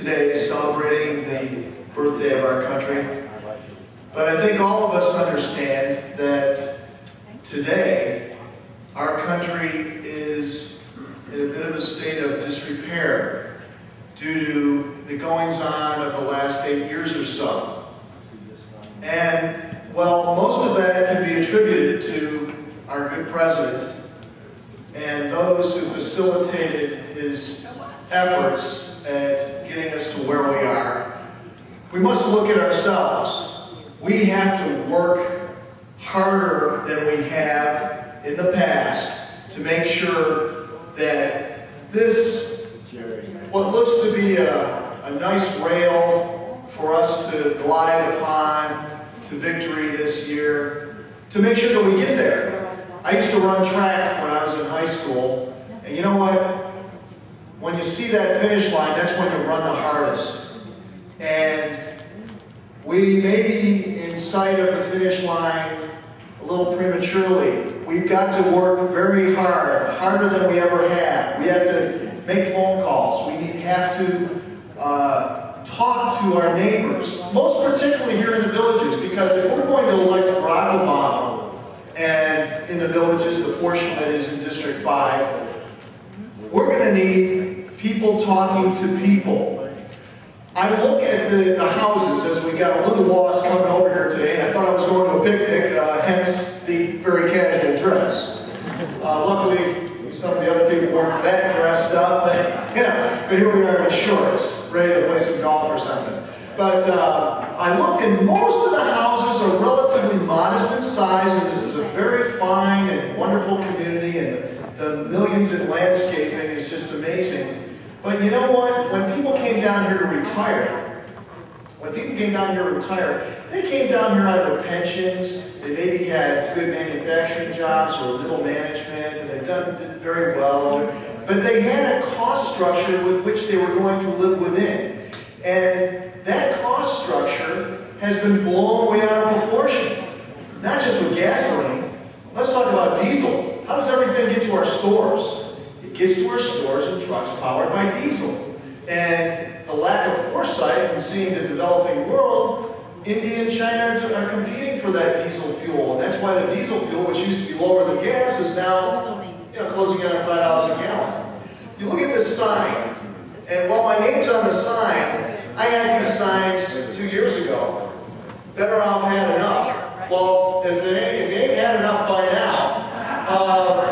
today celebrating the birthday of our country. But I think all of us understand that today our country is in a bit of a state of disrepair due to the goings-on of the last 8 years or so. And, well, most of that can be attributed to our good president and those who facilitated his efforts at getting us to where we are. We must look at ourselves. We have to work harder than we have in the past to make sure that this, what looks to be a nice rail for us to glide upon to victory this year, to make sure that we get there. I used to run track when I was in high school, and you know what? When you see that finish line, that's when you run the hardest. And we may be in sight of the finish line a little prematurely. We've got to work very hard, harder than we ever have. We have to make phone calls. We have to talk to our neighbors, most particularly here in the villages, because if we're going to elect Barack Obama, and in the villages, the portion that is in District 5, we're going to need people talking to people. I look at the houses as we got a little lost coming over here today, and I thought I was going to a picnic, hence the very casual dress. Luckily, some of the other people weren't that dressed up, but here we are in shorts, ready to play some golf or something. But I looked, and most of the houses are relatively modest in size, and this is a very fine and wonderful community, and the millions in landscaping is just amazing. But you know what? When people came down here to retire, they came down here out of their pensions. They maybe had good manufacturing jobs or middle management, and did very well. But they had a cost structure with which they were going to live within. And that cost structure has been blown way out of proportion. Not just with gasoline. Let's talk about diesel. How does everything get to our stores? It gets to our stores in trucks powered by diesel. And the lack of foresight in seeing the developing world, India and China are competing for that diesel fuel. And that's why the diesel fuel, which used to be lower than gas, is now closing in on $5 a gallon. You look at this sign, and while my name's on the sign, I had these signs 2 years ago. Better off had enough. Well, if you ain't had enough by now,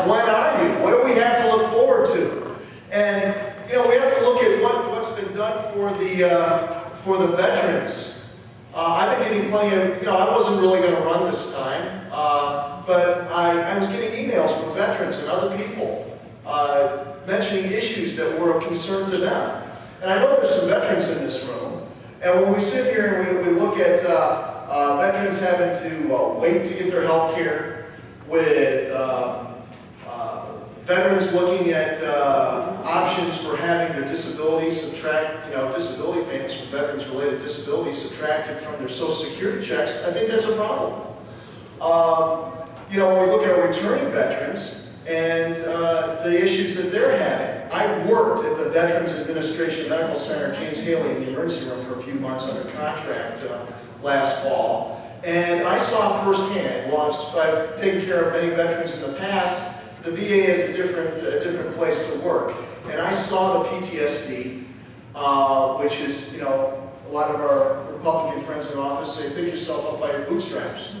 when are you? What do we have to look forward to? And we have to look at what's been done for the veterans. I've been getting plenty of, I wasn't really going to run this time, but I was getting emails from veterans and other people mentioning issues that were of concern to them. And I know there's some veterans in this room, and when we sit here and we look at veterans having to wait to get their health care, with veterans looking at options for having their disability disability payments from veterans-related disability subtracted from their Social Security checks, I think that's a problem. When we look at our returning veterans and the issues that they're having. I worked at the Veterans Administration Medical Center, James Haley, in the emergency room for a few months under contract last fall. And I saw firsthand, while I've taken care of many veterans in the past, the VA is a different place to work. And I saw the PTSD, which is, a lot of our Republican friends in office say, pick yourself up by your bootstraps.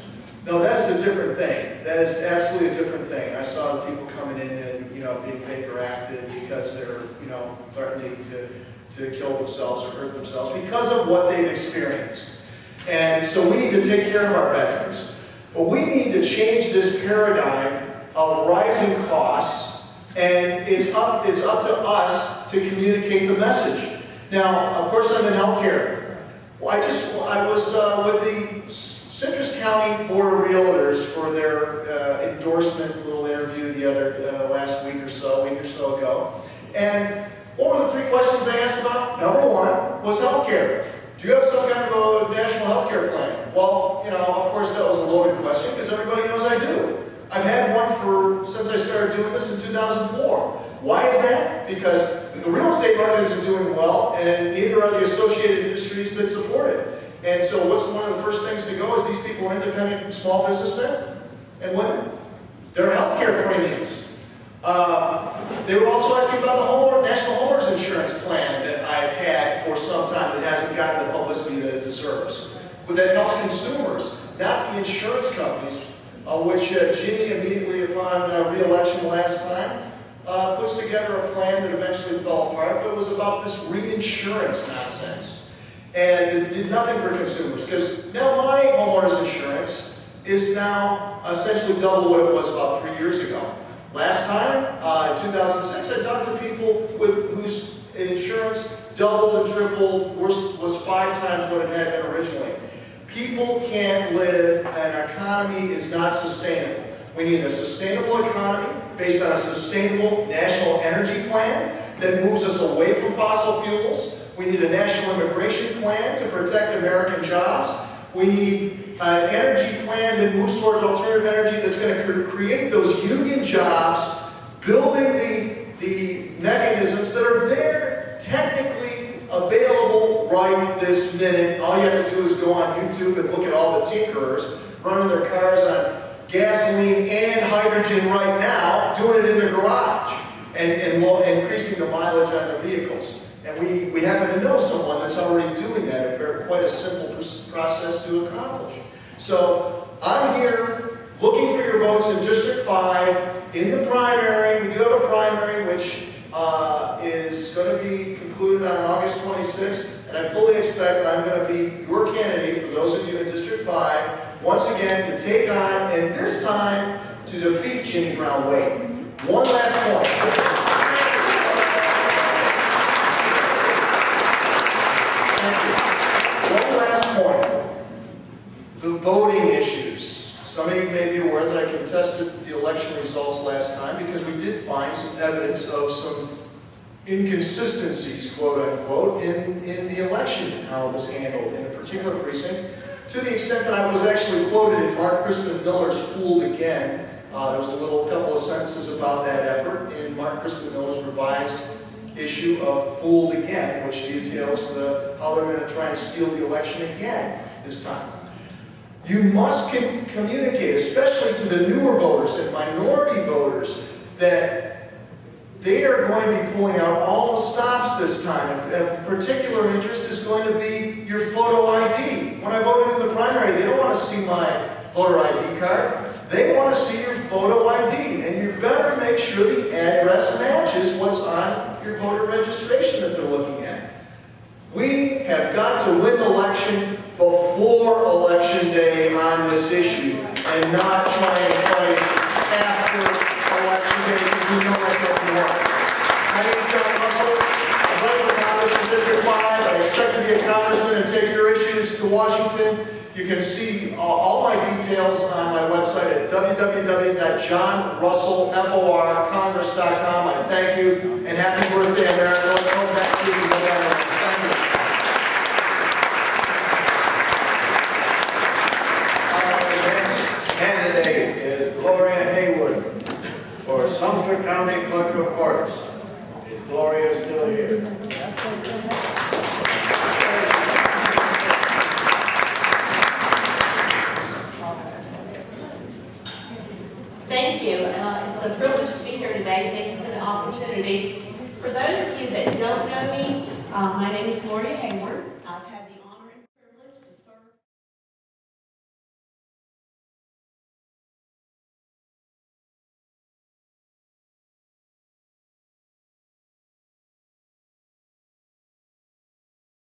No, that is a different thing. That is absolutely a different thing. I saw the people coming in and, being Baker acted because they're, threatening to kill themselves or hurt themselves because of what they've experienced. And so we need to take care of our veterans. But we need to change this paradigm of rising costs, and it's up to us to communicate the message. Now, of course, I'm in healthcare. Well, I was with the Citrus County Board of Realtors for their endorsement little interview the other last week or so ago. And what were the 3 questions they asked about? Number 1 was healthcare. Do you have some kind of a national healthcare plan? Well, of course that was a loaded question because everybody knows I do. I've had one since I started doing this in 2004. Why is that? Because the real estate market isn't doing well, and neither are the associated industries that support it. And so what's one of the first things to go is these people are independent small businessmen and women. Their healthcare premiums. They were also asking about the National Homeowners Insurance Plan that I've had for some time that hasn't gotten the publicity that it deserves. But that helps consumers, not the insurance companies, which Ginny, immediately upon re-election last time, puts together a plan that eventually fell apart, but it was about this reinsurance nonsense. And it did nothing for consumers, because now my homeowner's insurance is now essentially double what it was about 3 years ago. Last time, in 2006, I talked to people whose insurance doubled and tripled, was 5 times what it had been originally. People can't live, and our economy is not sustainable. We need a sustainable economy based on a sustainable national energy plan that moves us away from fossil fuels. We need a national immigration plan to protect American jobs. We need an energy plan that moves towards alternative energy that's going to create those union jobs, building the mechanisms that are there, technically available right this minute. All you have to do is go on YouTube and look at all the tinkerers running their cars on gasoline and hydrogen right now, doing it in their garage, and increasing the mileage on their vehicles. And we happen to know someone that's already doing that, quite a simple process to accomplish. So I'm here looking for your votes in District 5 in the primary. We do have a primary which is going to be concluded on August 26th, and I fully expect I'm going to be your candidate for those of you in District 5 once again to take on, and this time to defeat Ginny Brown-Waite. One last point. One last point, the voting issues. Some of you may be aware that I contested the election results last time because we did find some evidence of some inconsistencies, quote unquote, in the election, how it was handled in a particular precinct, to the extent that I was actually quoted in Mark Crispin Miller's Fooled Again. There was a couple of sentences about that effort in Mark Crispin Miller's revised issue of Fooled Again, which details how they're going to try and steal the election again this time. You must communicate, especially to the newer voters and minority voters, that they are going to be pulling out all the stops this time. Of particular interest is going to be your photo ID. When I voted in the primary, they don't want to see my voter ID card. They want to see your photo ID, and you better make sure the address matches what's on your voter registration that they're looking at. We have got to win the election before Election Day on this issue, and not try and fight after Election Day, because we know that doesn't work. My name is John Russell. I'm running for Congress in District 5. I expect to be a congressman and take your issues to Washington. You can see all my details on my website at www.johnrussellforcongress.com. I thank you, and happy birthday, America. Let's hope that to you. Thank you. Our next candidate is Gloria Haywood for Sumter County Clerk of Courts. Is Gloria still here? Thank you. It's a privilege to be here today. Thank you for the opportunity. For those of you that don't know me, my name is Gloria Hayward.